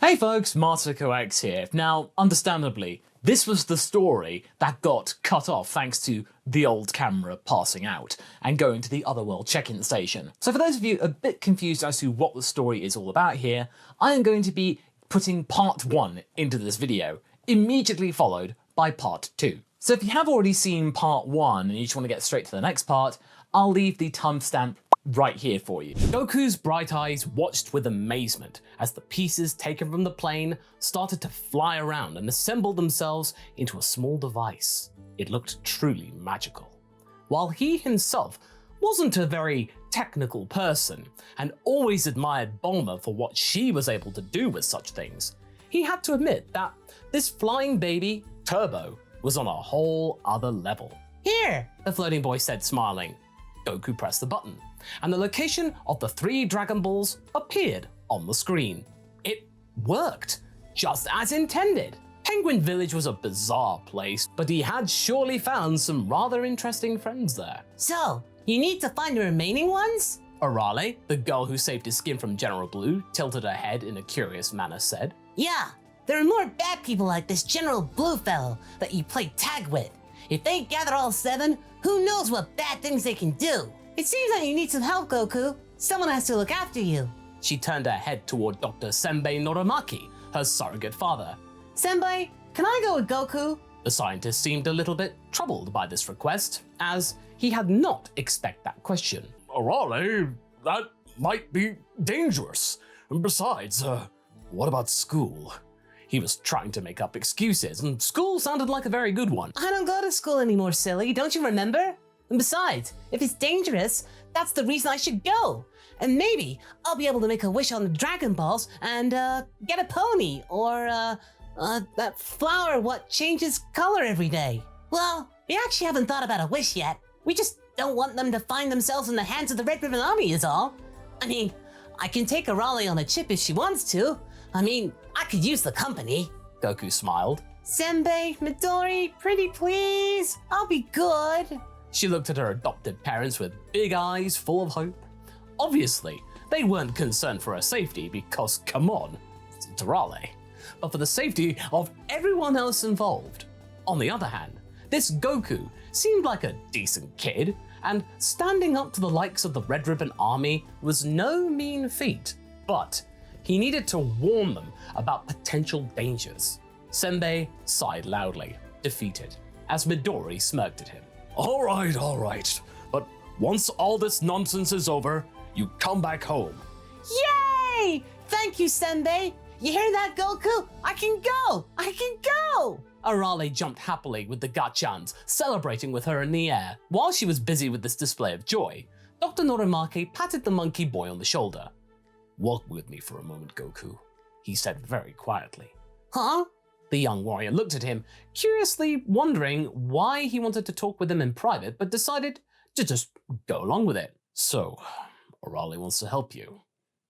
Hey folks, MasakoX here. Now, understandably, this was the story that got cut off thanks to the old camera passing out and going to the otherworld check-in station. So for those of you a bit confused as to what the story is all about here, I am going to be putting part 1 into this video, immediately followed by part 2. So if you have already seen part 1 and you just want to get straight to the next part, I'll leave the timestamp right here for you. Goku's bright eyes watched with amazement as the pieces taken from the plane started to fly around and assemble themselves into a small device. It looked truly magical. While he himself wasn't a very technical person and always admired Bulma for what she was able to do with such things, he had to admit that this flying baby, Turbo, was on a whole other level. "Here," the floating boy said, smiling. Goku pressed the button, and the location of the 3 Dragon Balls appeared on the screen. It worked, just as intended. Penguin Village was a bizarre place, but he had surely found some rather interesting friends there. "So, you need to find the remaining ones?" Arale, the girl who saved his skin from General Blue, tilted her head in a curious manner, said. "Yeah, there are more bad people like this General Blue fellow that you play tag with. If they gather all 7, who knows what bad things they can do. It seems that you need some help, Goku. Someone has to look after you." She turned her head toward Dr. Senbei Norimaki, her surrogate father. "Senbei, can I go with Goku?" The scientist seemed a little bit troubled by this request, as he had not expected that question. "Arale, that might be dangerous. And besides, what about school?" He was trying to make up excuses, and school sounded like a very good one. "I don't go to school anymore, silly. Don't you remember? And besides, if it's dangerous, that's the reason I should go. And maybe I'll be able to make a wish on the Dragon Balls and get a pony or that flower what changes color every day. Well, we actually haven't thought about a wish yet. We just don't want them to find themselves in the hands of the Red Ribbon Army is all. I mean, I can take Arale on a chip if she wants to. I mean, I could use the company." Goku smiled. "Senbei, Midori, pretty please. I'll be good." She looked at her adopted parents with big eyes full of hope. Obviously, they weren't concerned for her safety because, come on, it's Arale, but for the safety of everyone else involved. On the other hand, this Goku seemed like a decent kid, and standing up to the likes of the Red Ribbon Army was no mean feat, but he needed to warn them about potential dangers. Senbei sighed loudly, defeated, as Midori smirked at him. All right, but once all this nonsense is over, you come back home." Yay! Thank you, Senbei. You hear that, Goku? I can go! Arale jumped happily with the Gachans, celebrating with her in the air. While she was busy with this display of joy, Dr. Norimaki patted the monkey boy on the shoulder. "Walk with me for a moment, Goku," he said very quietly. "Huh?" The young warrior looked at him, curiously wondering why he wanted to talk with him in private, but decided to just go along with it. "So, Arale wants to help you.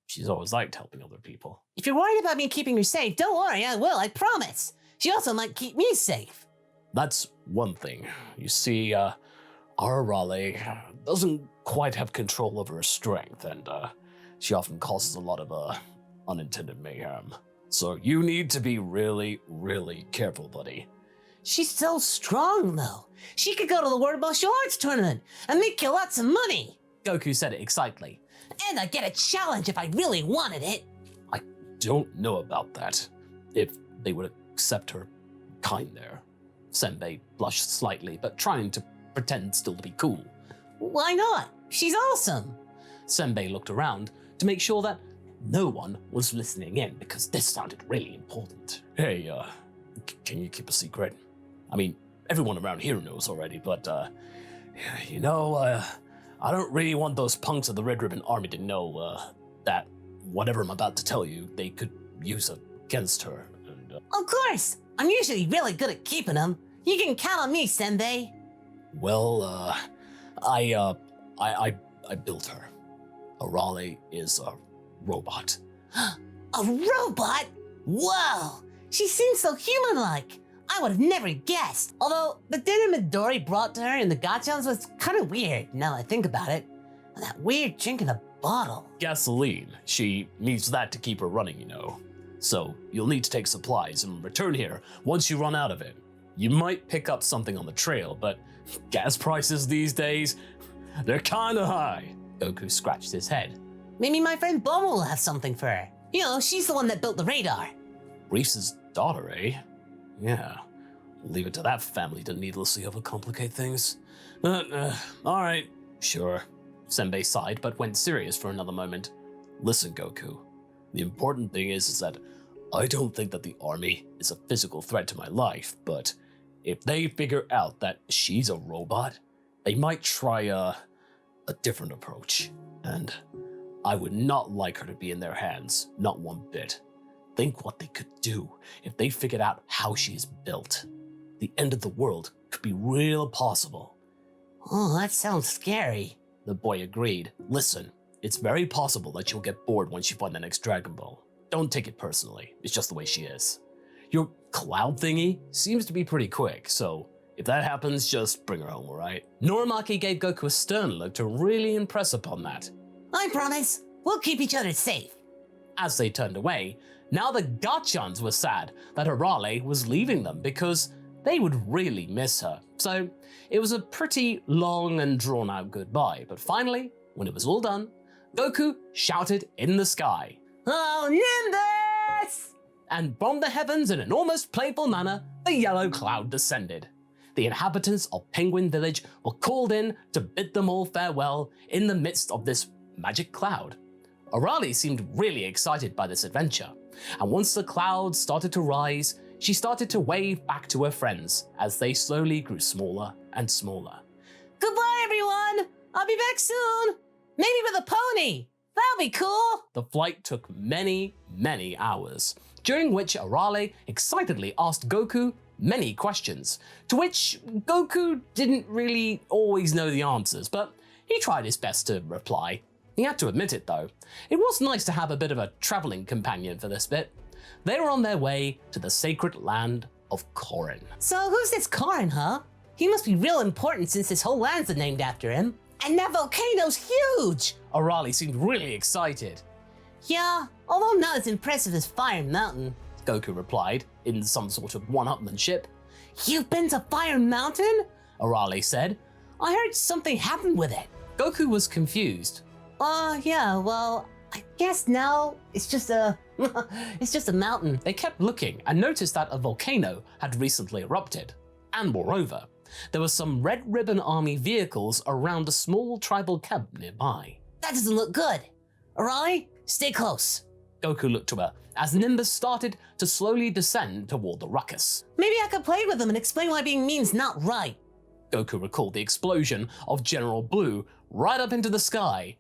She's always liked helping other people." "If you're worried about me keeping her safe, don't worry, I will, I promise. She also might keep me safe." "That's one thing. You see, our Arale doesn't quite have control over her strength, and she often causes a lot of unintended mayhem. So you need to be really, really careful, buddy." "She's so strong, though. She could go to the World Martial Arts Tournament and make you lots of money." Goku said it excitedly. "And I'd get a challenge if I really wanted it." "I don't know about that. If they would accept her kind there." Senbei blushed slightly, but trying to pretend still to be cool. "Why not? She's awesome." Senbei looked around to make sure that no one was listening in, because this sounded really important. "Hey, can you keep a secret? I mean, everyone around here knows already, but, I don't really want those punks of the Red Ribbon Army to know, that whatever I'm about to tell you, they could use against her, and, Of course! I'm usually really good at keeping them. You can count on me, Senbei." Well, I built her. Arale is a robot." A robot? Whoa! She seems so human-like. I would have never guessed. Although, the dinner Midori brought to her in the Gachans was kind of weird, now that I think about it. That weird drink in a bottle. Gasoline. She needs that to keep her running, you know. So you'll need to take supplies and return here once you run out of it. You might pick up something on the trail, but gas prices these days, they're kinda high. Goku scratched his head. Maybe my friend Bulma will have something for her. You know, she's the one that built the radar. Reese's daughter, eh? Yeah. Leave it to that family to needlessly overcomplicate things. Alright, sure. Senbei sighed, but went serious for another moment. Listen, Goku. The important thing is that I don't think that the army is a physical threat to my life, but if they figure out that she's a robot, they might try a different approach. And I would not like her to be in their hands, not one bit. Think what they could do if they figured out how she is built. The end of the world could be real possible. Oh, that sounds scary. The boy agreed. Listen, it's very possible that you'll get bored once you find the next Dragon Ball. Don't take it personally, it's just the way she is. Your cloud thingy seems to be pretty quick, so if that happens, just bring her home, alright? Norimaki gave Goku a stern look to really impress upon that. I promise, we'll keep each other safe. As they turned away, now the Gachans were sad that Arale was leaving them because they would really miss her. So it was a pretty long and drawn out goodbye, but finally, when it was all done, Goku shouted in the sky, Oh, Nimbus! And from the heavens in an almost playful manner, the yellow cloud descended. The inhabitants of Penguin Village were called in to bid them all farewell in the midst of this magic cloud. Arale seemed really excited by this adventure, and once the cloud started to rise, she started to wave back to her friends as they slowly grew smaller and smaller. Goodbye, everyone! I'll be back soon! Maybe with a pony! That'll be cool! The flight took many, many hours, during which Arale excitedly asked Goku many questions, to which Goku didn't really always know the answers, but he tried his best to reply. He had to admit it though, it was nice to have a bit of a traveling companion for this bit. They were on their way to the sacred land of Korin. So who's this Korin, huh? He must be real important since this whole land's named after him. And that volcano's huge! Arale seemed really excited. Yeah, although not as impressive as Fire Mountain. Goku replied, in some sort of one-upmanship. You've been to Fire Mountain? Arale said. I heard something happened with it. Goku was confused. Yeah, well, I guess now it's just a... it's just a mountain. They kept looking and noticed that a volcano had recently erupted. And moreover, there were some Red Ribbon Army vehicles around a small tribal camp nearby. That doesn't look good. Arale, stay close. Goku looked to her as Nimbus started to slowly descend toward the ruckus. Maybe I could play with them and explain why being mean's not right. Goku recalled the explosion of General Blue right up into the sky.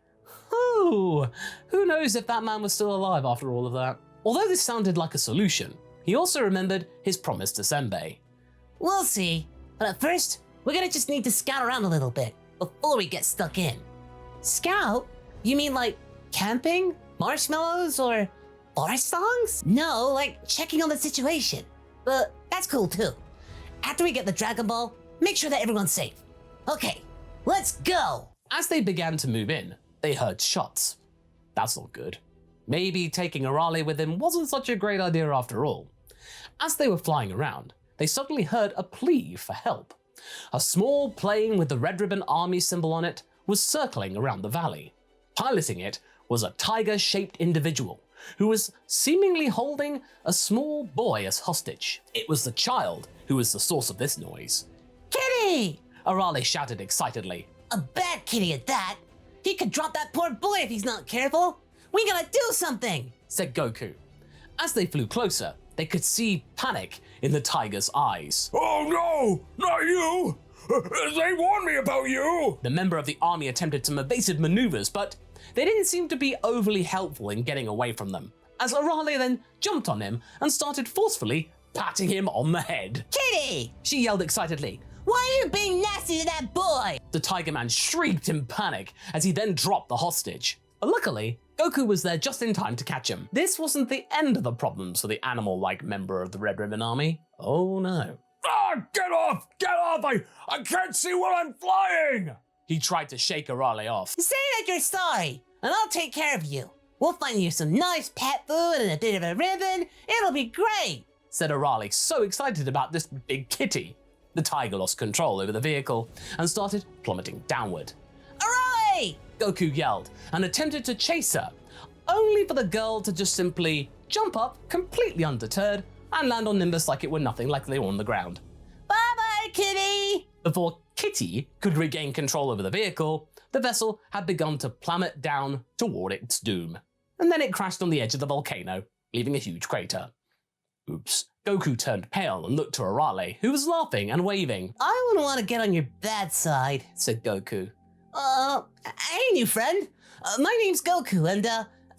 Who knows if that man was still alive after all of that? Although this sounded like a solution, he also remembered his promise to Senbei. We'll see, but at first, we're gonna just need to scout around a little bit before we get stuck in. Scout? You mean like camping? Marshmallows or forest songs? No, like checking on the situation. But that's cool too. After we get the Dragon Ball, make sure that everyone's safe. Okay, let's go! As they began to move in, they heard shots. That's not good. Maybe taking Arale with him wasn't such a great idea after all. As they were flying around, they suddenly heard a plea for help. A small plane with the Red Ribbon Army symbol on it was circling around the valley. Piloting it was a tiger-shaped individual who was seemingly holding a small boy as hostage. It was the child who was the source of this noise. Kitty! Arale shouted excitedly. A bad kitty at that! He could drop that poor boy if he's not careful! We gotta do something! Said Goku. As they flew closer, they could see panic in the tiger's eyes. Oh no! Not you! They warned me about you! The member of the army attempted some evasive maneuvers, but they didn't seem to be overly helpful in getting away from them, as Arale then jumped on him and started forcefully patting him on the head. Kitty! She yelled excitedly. Why are you being nasty to that boy? The Tiger Man shrieked in panic as he then dropped the hostage. But luckily, Goku was there just in time to catch him. This wasn't the end of the problems for the animal-like member of the Red Ribbon Army. Oh no. Ah, get off! Get off! I can't see while I'm flying! He tried to shake Arale off. Say that you're sorry, and I'll take care of you. We'll find you some nice pet food and a bit of a ribbon. It'll be great, said Arale, so excited about this big kitty. The tiger lost control over the vehicle and started plummeting downward. Arale! Goku yelled and attempted to chase her, only for the girl to just simply jump up, completely undeterred, and land on Nimbus like it were nothing, like they were on the ground. Bye-bye, kitty! Before Kitty could regain control over the vehicle, the vessel had begun to plummet down toward its doom. And then it crashed on the edge of the volcano, leaving a huge crater. Oops. Goku turned pale and looked to Arale, who was laughing and waving. I wouldn't want to get on your bad side, Said Goku. Hey, new friend. My name's Goku, and,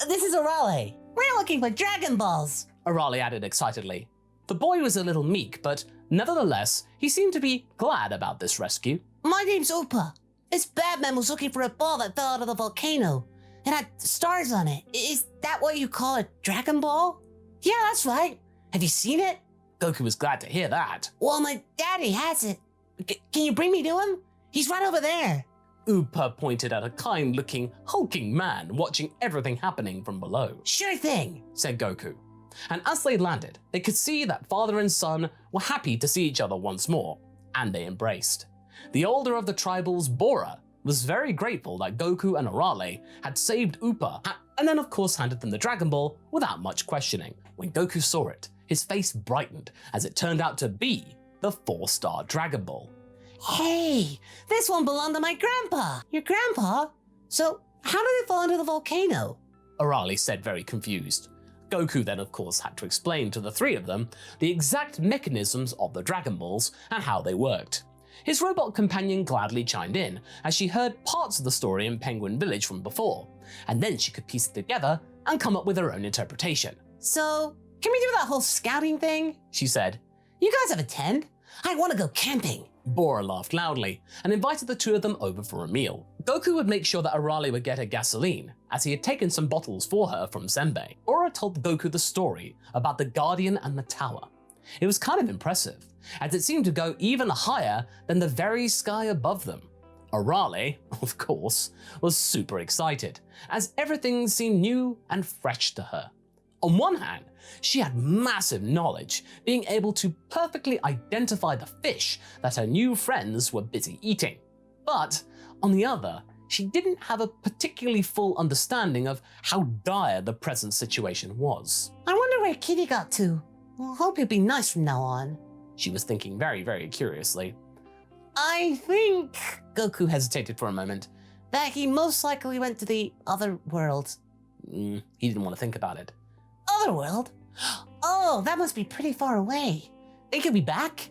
this is Arale. We're looking for Dragon Balls. Arale added excitedly. The boy was a little meek, but nevertheless, he seemed to be glad about this rescue. My name's Upa. This Batman was looking for a ball that fell out of the volcano. It had stars on it. Is that what you call a Dragon Ball? Yeah, that's right. Have you seen it? Goku was glad to hear that. Well, my daddy has it. Can you bring me to him? He's right over there. Upa pointed at a kind-looking, hulking man watching everything happening from below. Sure thing, said Goku. And as they landed, they could see that father and son were happy to see each other once more, and they embraced. The older of the tribals, Bora, was very grateful that Goku and Arale had saved Upa, and then of course handed them the Dragon Ball without much questioning. When Goku saw it, his face brightened as it turned out to be the 4-star Dragon Ball. Hey, this one belonged to my grandpa. Your grandpa? So how did it fall into the volcano? Arale said, very confused. Goku then of course had to explain to the three of them the exact mechanisms of the Dragon Balls and how they worked. His robot companion gladly chimed in as she heard parts of the story in Penguin Village from before, and then she could piece it together and come up with her own interpretation. So, can we do that whole scouting thing? She said. You guys have a tent? I want to go camping. Bora laughed loudly and invited the two of them over for a meal. Goku would make sure that Arale would get her gasoline, as he had taken some bottles for her from Senbei. Bora told Goku the story about the Guardian and the tower. It was kind of impressive, as it seemed to go even higher than the very sky above them. Arale, of course, was super excited, as everything seemed new and fresh to her. On one hand, she had massive knowledge, being able to perfectly identify the fish that her new friends were busy eating. But on the other, she didn't have a particularly full understanding of how dire the present situation was. I wonder where Kitty got to. Well, hope he'll be nice from now on. She was thinking very, very curiously. I think, Goku hesitated for a moment. that he most likely went to the other world. He didn't want to think about it. Other world? Oh, that must be pretty far away. Think he'll be back?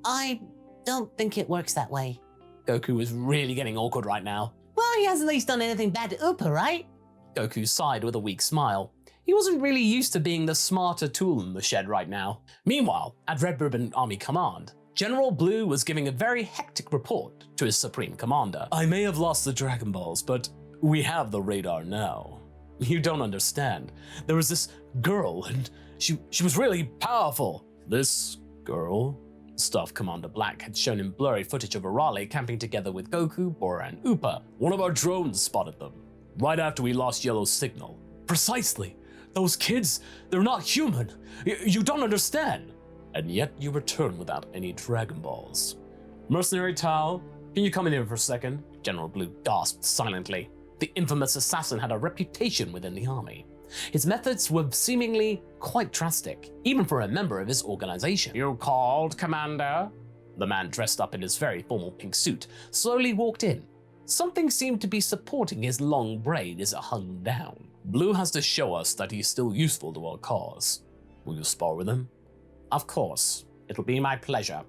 I don't think it works that way. Goku was really getting awkward right now. Well, he hasn't at least done anything bad to Upa, right? Goku sighed with a weak smile. He wasn't really used to being the smarter tool in the shed right now. Meanwhile, at Red Ribbon Army Command, General Blue was giving a very hectic report to his Supreme Commander. I may have lost the Dragon Balls, but we have the radar now. You don't understand. There was this girl, and she was really powerful. This girl? Staff Commander Black had shown him blurry footage of Arale camping together with Goku, Bora, and Upa. One of our drones spotted them, right after we lost Yellow's signal. Precisely. Those kids, they're not human. You don't understand. And yet you return without any Dragon Balls. Mercenary Tao, can you come in here for a second? General Blue gasped silently. The infamous assassin had a reputation within the army. His methods were seemingly quite drastic, even for a member of his organization. You called, Commander? The man dressed up in his very formal pink suit slowly walked in. Something seemed to be supporting his long braid as it hung down. Blue has to show us that he's still useful to our cause. Will you spar with him? Of course. It'll be my pleasure.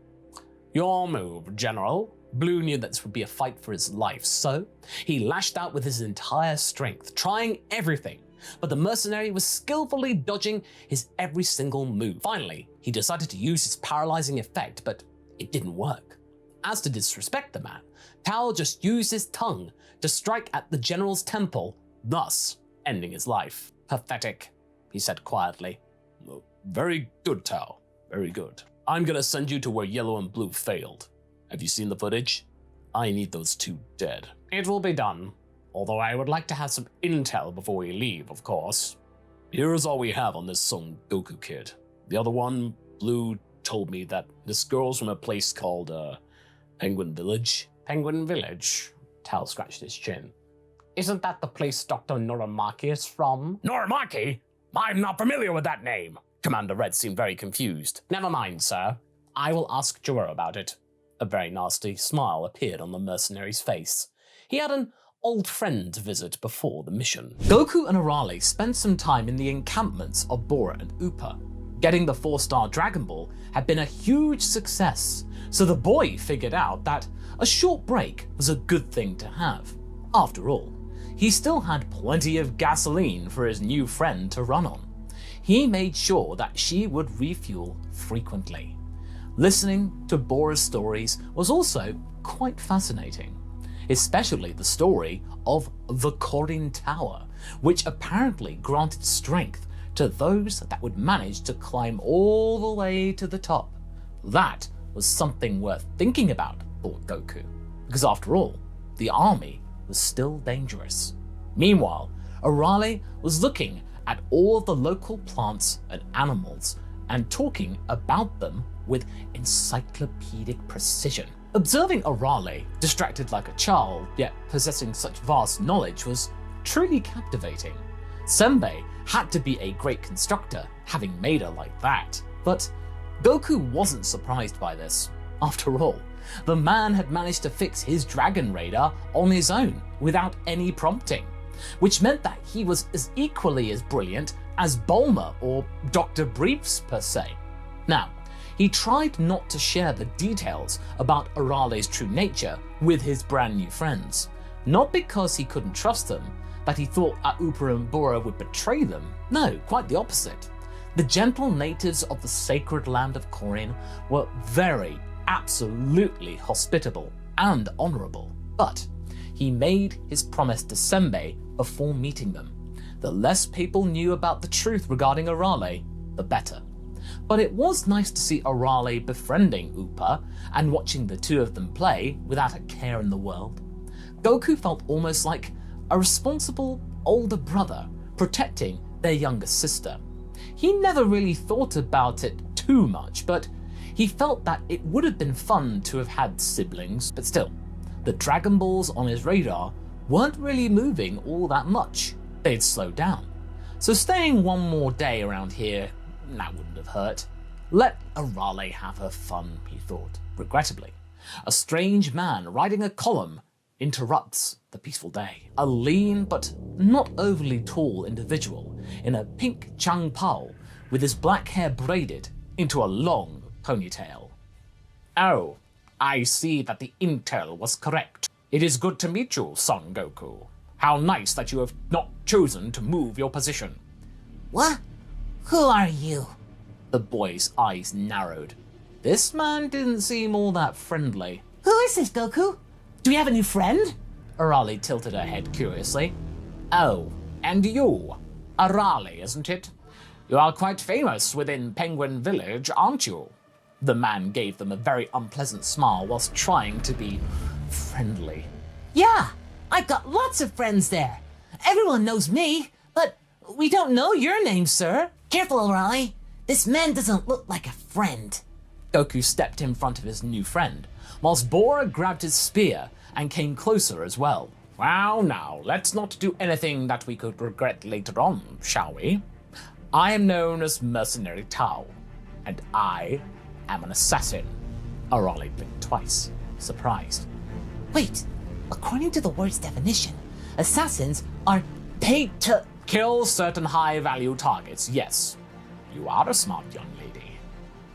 Your move, General. Blue knew that this would be a fight for his life, so he lashed out with his entire strength, trying everything. But the mercenary was skillfully dodging his every single move. Finally, he decided to use his paralyzing effect, but it didn't work. As to disrespect the man, Tao just used his tongue to strike at the general's temple, thus ending his life. Pathetic, he said quietly. Very good, Tao. Very good. I'm gonna send you to where Yellow and Blue failed. Have you seen the footage? I need those two dead. It will be done. although I would like to have some intel before we leave, of course. Here's all we have on this Son Goku kid. The other one, Blue, told me that this girl's from a place called, Penguin Village. Penguin Village? Tao scratched his chin. Isn't that the place Dr. Norimaki is from? Norimaki? I'm not familiar with that name. Commander Red seemed very confused. Never mind, sir. I will ask Jiro about it. A very nasty smile appeared on the mercenary's face. He had an old friend to visit before the mission. Goku and Arale spent some time in the encampments of Bora and Upa. Getting the 4-star Dragon Ball had been a huge success, so the boy figured out that a short break was a good thing to have. After all, he still had plenty of gasoline for his new friend to run on. He made sure that she would refuel frequently. Listening to Bora's stories was also quite fascinating, especially the story of the Korin Tower, which apparently granted strength to those that would manage to climb all the way to the top. That was something worth thinking about, thought Goku, because after all, the army was still dangerous. Meanwhile, Arale was looking at all of the local plants and animals and talking about them with encyclopedic precision. Observing Arale, distracted like a child, yet possessing such vast knowledge, was truly captivating. Senbei had to be a great constructor, having made her like that. But Goku wasn't surprised by this. After all, the man had managed to fix his Dragon Radar on his own without any prompting, which meant that he was as equally as brilliant as Bulma or Dr. Briefs per se. Now, he tried not to share the details about Arale's true nature with his brand new friends, not because he couldn't trust them, that he thought Upa and Bora would betray them. No, quite the opposite. The gentle natives of the sacred land of Korin were very, absolutely hospitable and honorable. But he made his promise to Senbei before meeting them. The less people knew about the truth regarding Arale, the better. But it was nice to see Arale befriending Upa and watching the two of them play without a care in the world. Goku felt almost like a responsible older brother protecting their younger sister. He never really thought about it too much, but he felt that it would have been fun to have had siblings. But still, the Dragon Balls on his radar weren't really moving all that much. They'd slowed down. So staying one more day around here, that wouldn't have hurt. Let Arale have her fun, he thought, regrettably. A strange man riding a column interrupts the peaceful day. A lean but not overly tall individual in a pink changpao with his black hair braided into a long ponytail. Oh, I see that the intel was correct. It is good to meet you, Son Goku. How nice that you have not chosen to move your position. What? Who are you? The boy's eyes narrowed. This man didn't seem all that friendly. Who is this, Goku? Do we have a new friend? Arale tilted her head curiously. Oh, and you. Arale, isn't it? You are quite famous within Penguin Village, aren't you? The man gave them a very unpleasant smile whilst trying to be friendly. Yeah, I've got lots of friends there. Everyone knows me, but we don't know your name, sir. Careful, Arale. This man doesn't look like a friend. Goku stepped in front of his new friend, whilst Bora grabbed his spear and came closer as well. Well, now, let's not do anything that we could regret later on, shall we? I am known as Mercenary Tao, and I am an assassin. Arale blinked twice, surprised. Wait, according to the word's definition, assassins are paid to kill certain high-value targets, yes. You are a smart young lady.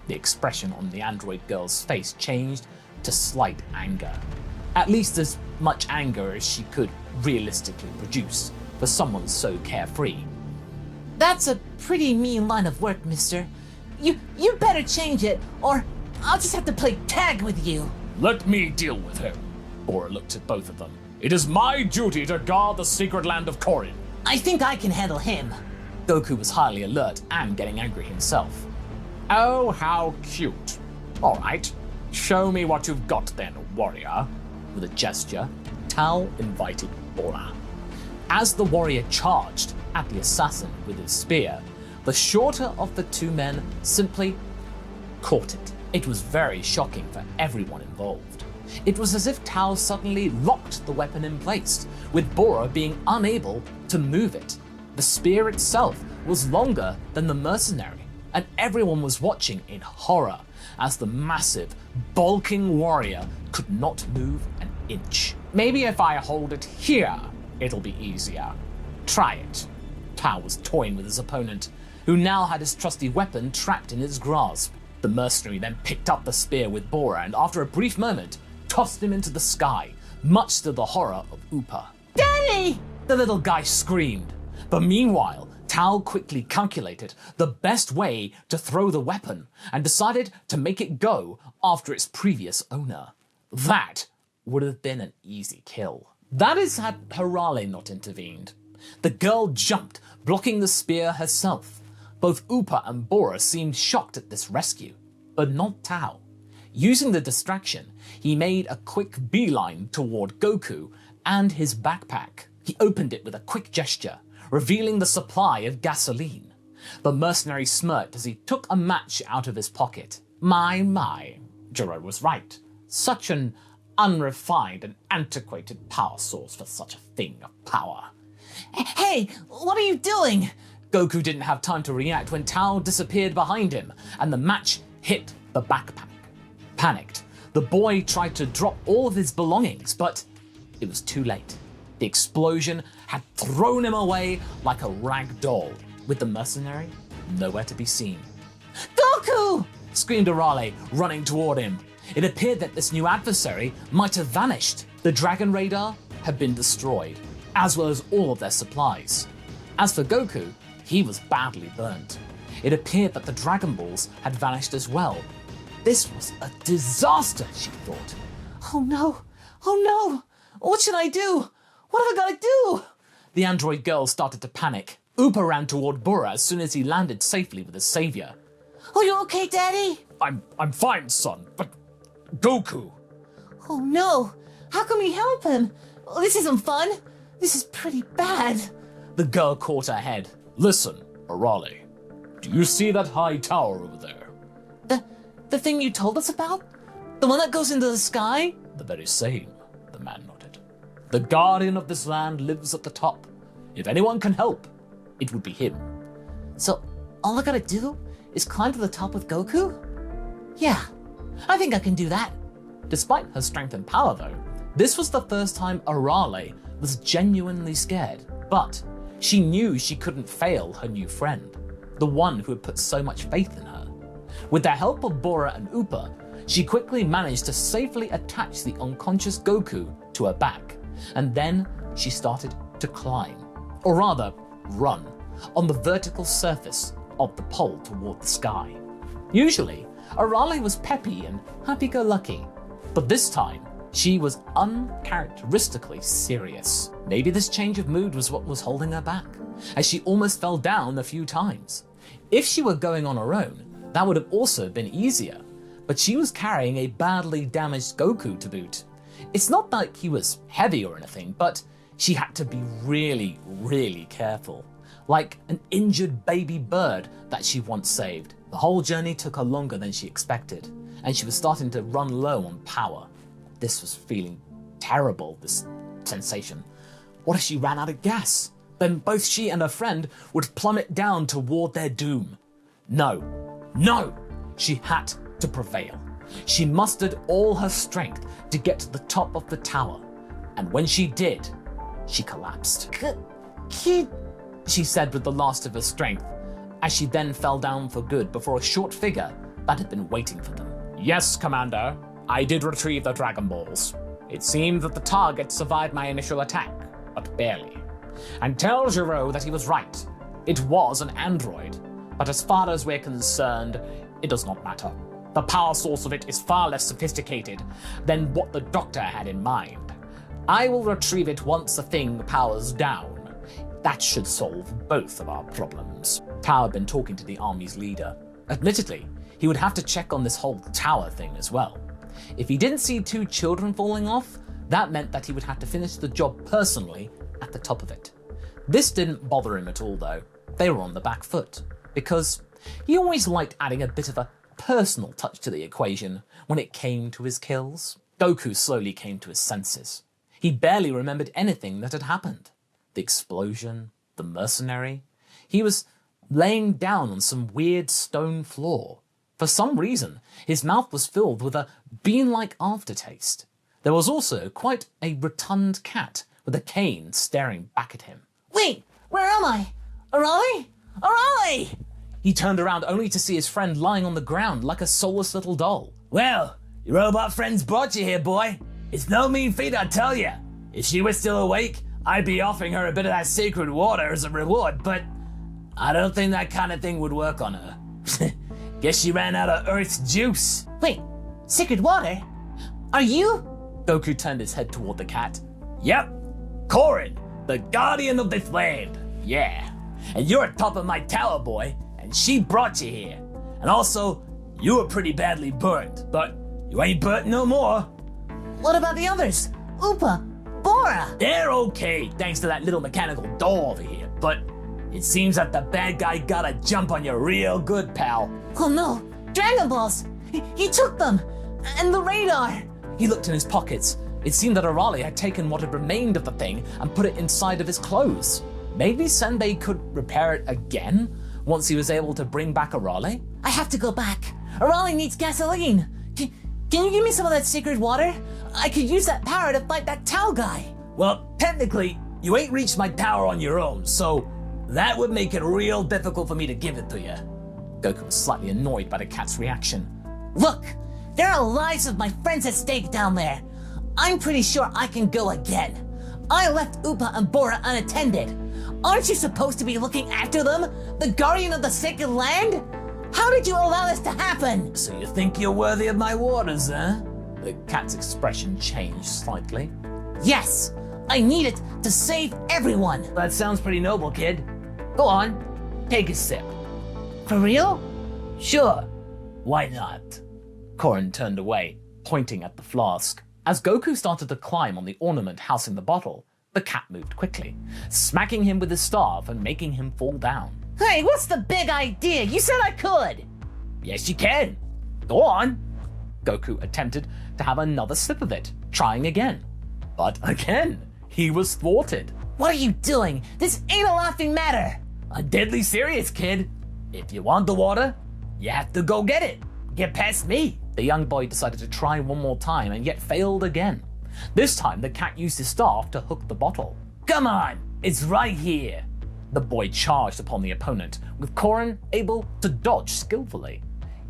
The expression on the android girl's face changed to slight anger. At least as much anger as she could realistically produce for someone so carefree. That's a pretty mean line of work, mister. You better change it, or I'll just have to play tag with you. Let me deal with him. Bora looked at both of them. It is my duty to guard the secret land of Korin. I think I can handle him. Goku was highly alert and getting angry himself. Oh, how cute. All right, show me what you've got then, warrior. With a gesture, Tao invited Bora. As the warrior charged at the assassin with his spear, the shorter of the two men simply caught it. It was very shocking for everyone involved. It was as if Tao suddenly locked the weapon in place, with Bora being unable to move it. The spear itself was longer than the mercenary, and everyone was watching in horror as the massive, bulking warrior could not move an inch. Maybe if I hold it here, it'll be easier. Try it. Tao was toying with his opponent, who now had his trusty weapon trapped in his grasp. The mercenary then picked up the spear with Bora and after a brief moment, tossed him into the sky, much to the horror of Upa. Daddy! The little guy screamed. But meanwhile, Tao quickly calculated the best way to throw the weapon and decided to make it go after its previous owner. That would have been an easy kill. That is had Arale not intervened. The girl jumped, blocking the spear herself. Both Upa and Bora seemed shocked at this rescue, but not Tao. Using the distraction, he made a quick beeline toward Goku and his backpack. He opened it with a quick gesture, revealing the supply of gasoline. The mercenary smirked as he took a match out of his pocket. My, Jiro was right. Such an unrefined and antiquated power source for such a thing of power. Hey, what are you doing? Goku didn't have time to react when Tao disappeared behind him and the match hit the backpack. Panicked, the boy tried to drop all of his belongings, but it was too late. The explosion had thrown him away like a rag doll, with the mercenary nowhere to be seen. Goku! Screamed Arale, running toward him. It appeared that this new adversary might have vanished. The dragon radar had been destroyed, as well as all of their supplies. As for Goku, he was badly burnt. It appeared that the Dragon Balls had vanished as well. This was a disaster, she thought. Oh no! What should I do? What have I got to do? The android girl started to panic. Upa ran toward Bora as soon as he landed safely with his savior. Are you okay, Daddy? I'm fine, son, but Goku. Oh no! How can we help him? Oh, this isn't fun. This is pretty bad. The girl caught her head. Listen, Arale, do you see that high tower over there? The thing you told us about? The one that goes into the sky? The very same, the man nodded. The guardian of this land lives at the top. If anyone can help, it would be him. So all I gotta do is climb to the top with Goku? Yeah, I think I can do that. Despite her strength and power though, this was the first time Arale was genuinely scared, but she knew she couldn't fail her new friend, the one who had put so much faith in her. With the help of Bora and Upa, she quickly managed to safely attach the unconscious Goku to her back, and then she started to climb, or rather, run, on the vertical surface of the pole toward the sky. Usually, Arale was peppy and happy-go-lucky, but this time, she was uncharacteristically serious. Maybe this change of mood was what was holding her back, as she almost fell down a few times. If she were going on her own, that would have also been easier, but she was carrying a badly damaged Goku to boot. It's not like he was heavy or anything, but she had to be really, really careful. Like an injured baby bird that she once saved. The whole journey took her longer than she expected, and she was starting to run low on power. This was feeling terrible, this sensation. What if she ran out of gas? Then both she and her friend would plummet down toward their doom. No, she had to prevail. She mustered all her strength to get to the top of the tower, and when she did, she collapsed. Kid, She said with the last of her strength, as she then fell down for good before a short figure that had been waiting for them. Yes, Commander. I did retrieve the Dragon Balls. It seemed that the target survived my initial attack, but barely. And tell Giro that he was right. It was an android, but as far as we're concerned, it does not matter. The power source of it is far less sophisticated than what the Doctor had in mind. I will retrieve it once the thing powers down. That should solve both of our problems. Tao had been talking to the army's leader. Admittedly, he would have to check on this whole tower thing as well. If he didn't see 2 children falling off, that meant that he would have to finish the job personally at the top of it. This didn't bother him at all though. They were on the back foot, because he always liked adding a bit of a personal touch to the equation when it came to his kills. Goku slowly came to his senses. He barely remembered anything that had happened. The explosion, the mercenary. He was laying down on some weird stone floor. For some reason, his mouth was filled with a bean-like aftertaste. There was also quite a rotund cat with a cane staring back at him. Wait, where am I? Arale? Arale! He turned around only to see his friend lying on the ground like a soulless little doll. Well, your robot friend's brought you here, boy. It's no mean feat, I tell ya. If she was still awake, I'd be offering her a bit of that sacred water as a reward, but I don't think that kind of thing would work on her. Guess she ran out of Earth's juice. Wait, sacred water? Are you? Goku turned his head toward the cat. Yep, Korin, the guardian of this land. Yeah, and you're at top of my tower, boy, and she brought you here. And also, you were pretty badly burnt, but you ain't burnt no more. What about the others? Upa, Bora? They're okay, thanks to that little mechanical doll over here, but it seems that the bad guy got a jump on you real good, pal. Oh no, Dragon Balls! He took them! And the radar! He looked in his pockets. It seemed that Arale had taken what had remained of the thing and put it inside of his clothes. Maybe Senbei could repair it again once he was able to bring back Arale? I have to go back. Arale needs gasoline. Can you give me some of that sacred water? I could use that power to fight that Tao guy. Well, technically, you ain't reached my tower on your own, so that would make it real difficult for me to give it to you. Goku was slightly annoyed by the cat's reaction. Look, there are lives of my friends at stake down there. I'm pretty sure I can go again. I left Upa and Bora unattended. Aren't you supposed to be looking after them? The guardian of the sacred land? How did you allow this to happen? So you think you're worthy of my waters, huh? The cat's expression changed slightly. Yes, I need it to save everyone. That sounds pretty noble, kid. Go on, take a sip. For real? Sure, why not? Korin turned away, pointing at the flask. As Goku started to climb on the ornament housing the bottle, the cat moved quickly, smacking him with his staff and making him fall down. Hey, what's the big idea? You said I could. Yes, you can. Go on. Goku attempted to have another sip of it, trying again. But again, he was thwarted. What are you doing? This ain't a laughing matter. I'm deadly serious, kid. If you want the water, you have to go get it. Get past me. The young boy decided to try one more time and yet failed again. This time, the cat used his staff to hook the bottle. Come on, it's right here. The boy charged upon the opponent, with Korin able to dodge skillfully.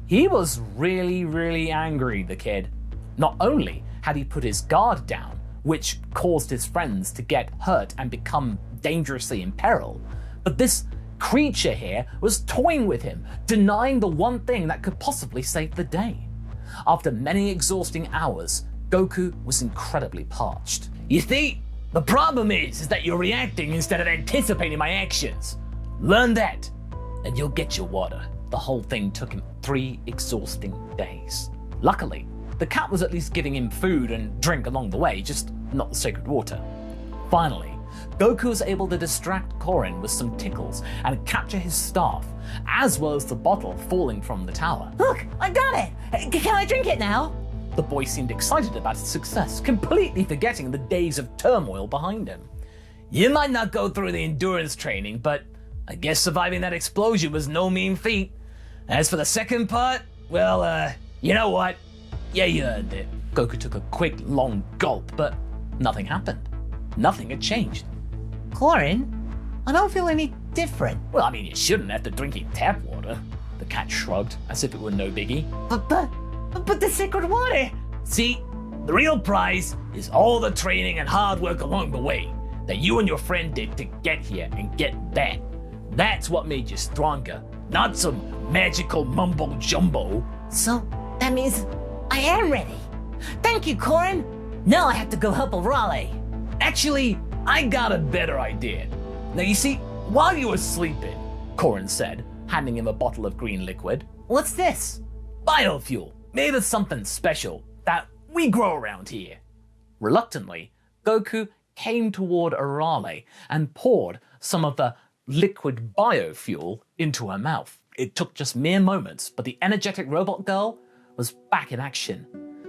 He was really angry, the kid. Not only had he put his guard down, which caused his friends to get hurt and become dangerously in peril, but this creature here was toying with him, denying the one thing that could possibly save the day. After many exhausting hours, Goku was incredibly parched. You see, the problem is that you're reacting instead of anticipating my actions. Learn that, and you'll get your water. The whole thing took him 3 exhausting days. Luckily, the cat was at least giving him food and drink along the way, just not the sacred water. Finally, Goku was able to distract Korin with some tickles and capture his staff, as well as the bottle falling from the tower. Look, I got it. Can I drink it now? The boy seemed excited about his success, completely forgetting the days of turmoil behind him. You might not go through the endurance training, but I guess surviving that explosion was no mean feat. As for the second part, well, you know what? Yeah, you earned it. Goku took a quick, long gulp, but nothing happened. Nothing had changed. Korin, I don't feel any different. Well, I mean, you shouldn't after drinking tap water. The cat shrugged, as if it were no biggie. But the sacred water. See, the real prize is all the training and hard work along the way that you and your friend did to get here and get that. That's what made you stronger, not some magical mumbo jumbo. So that means I am ready. Thank you, Korin. Now I have to go help Arale. Actually, I got a better idea. Now you see, while you were sleeping, Korin said, handing him a bottle of green liquid. What's this? Biofuel, made of something special that we grow around here. Reluctantly, Goku came toward Arale and poured some of the liquid biofuel into her mouth. It took just mere moments, but the energetic robot girl was back in action.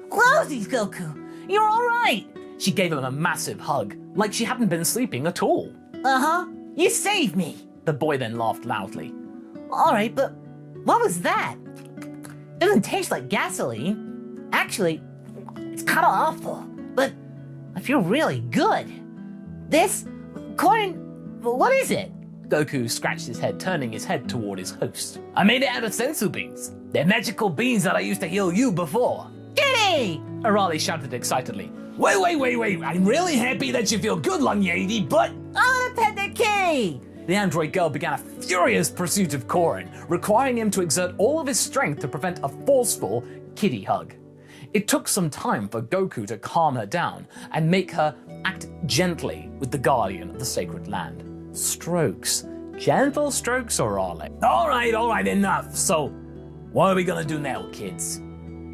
Wowzies, Goku! You're alright! She gave him a massive hug, like she hadn't been sleeping at all. Uh-huh. You saved me! The boy then laughed loudly. Alright, but what was that? Doesn't taste like gasoline. Actually, it's kinda awful, but I feel really good. This, Korin, what is it? Goku scratched his head, turning his head toward his host. I made it out of sensu beans. They're magical beans that I used to heal you before. Kitty! Arale shouted excitedly. Wait. I'm really happy that you feel good, Long Lady, but... I wanna pet the kitty! The android girl began a furious pursuit of Korin, requiring him to exert all of his strength to prevent a forceful kitty hug. It took some time for Goku to calm her down and make her act gently with the guardian of the sacred land. Strokes. Gentle strokes, Arale. All right, enough. So, what are we gonna do now, kids?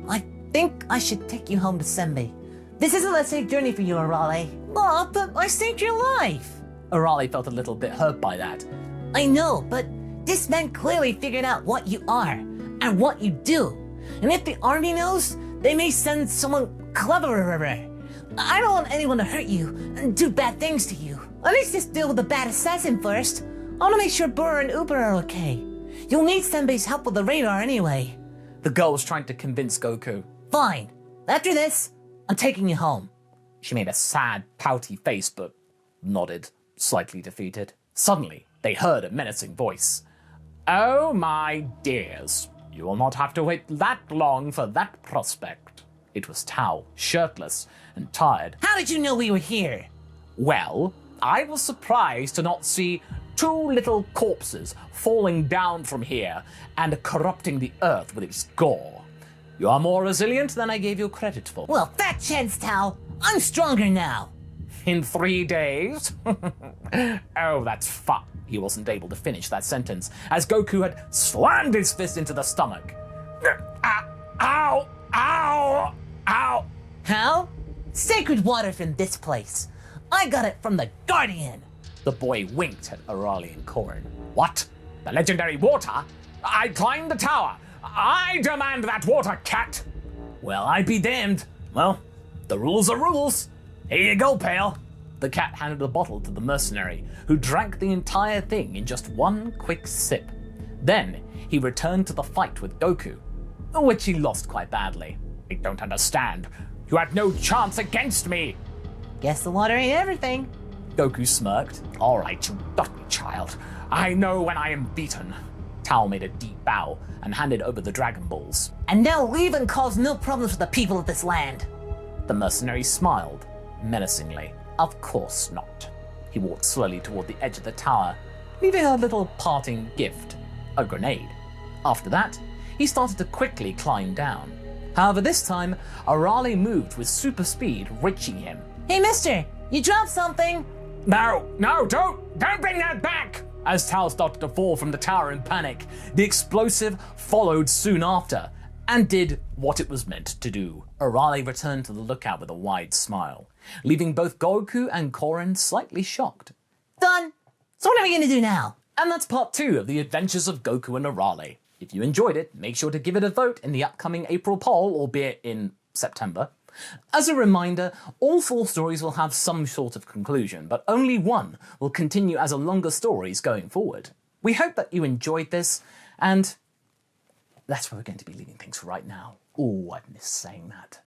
I think I should take you home to Senbei. This isn't a safe journey for you, Arale. Oh, but I saved your life. Arale felt a little bit hurt by that. I know, but this man clearly figured out what you are and what you do. And if the army knows, they may send someone cleverer. I don't want anyone to hurt you and do bad things to you. At least just deal with the bad assassin first. I want to make sure Burr and Uber are okay. You'll need Senbei's help with the radar anyway. The girl was trying to convince Goku. Fine. After this, I'm taking you home. She made a sad, pouty face, but nodded, slightly defeated. Suddenly, they heard a menacing voice. Oh my dears, you will not have to wait that long for that prospect. It was Tao, shirtless and tired. How did you know we were here? Well, I was surprised to not see two little corpses falling down from here and corrupting the earth with its gore. You are more resilient than I gave you credit for. Well, fat chance, Tao. I'm stronger now. In 3 days? Oh, that's fuck. He wasn't able to finish that sentence as Goku had slammed his fist into the stomach. Ow! Ow! Ow! How? Sacred water from this place. I got it from the Guardian. The boy winked at Arale and Korin. What? The legendary water? I climbed the tower. I demand that water, cat! Well, I be damned. Well, the rules are rules. Here you go, pal. The cat handed the bottle to the mercenary, who drank the entire thing in just one quick sip. Then he returned to the fight with Goku, which he lost quite badly. I don't understand. You had no chance against me! Guess the water ain't everything. Goku smirked. All right, you got me, child. I know when I am beaten. Tao made a deep bow and handed over the Dragon Balls. And now leave and cause no problems with the people of this land. The mercenary smiled, menacingly. Of course not. He walked slowly toward the edge of the tower, leaving a little parting gift, a grenade. After that, he started to quickly climb down. However, this time, Arale moved with super speed, reaching him. Hey, mister, you dropped something. No, don't bring that back! As Tao started to fall from the tower in panic, the explosive followed soon after, and did what it was meant to do. Arale returned to the lookout with a wide smile, leaving both Goku and Korin slightly shocked. Done. So what are we gonna do now? And that's part 2 of the adventures of Goku and Arale. If you enjoyed it, make sure to give it a vote in the upcoming April poll, albeit in September. As a reminder, all 4 stories will have some sort of conclusion, but only one will continue as a longer stories going forward. We hope that you enjoyed this, and that's where we're going to be leaving things for right now. Oh, I miss saying that.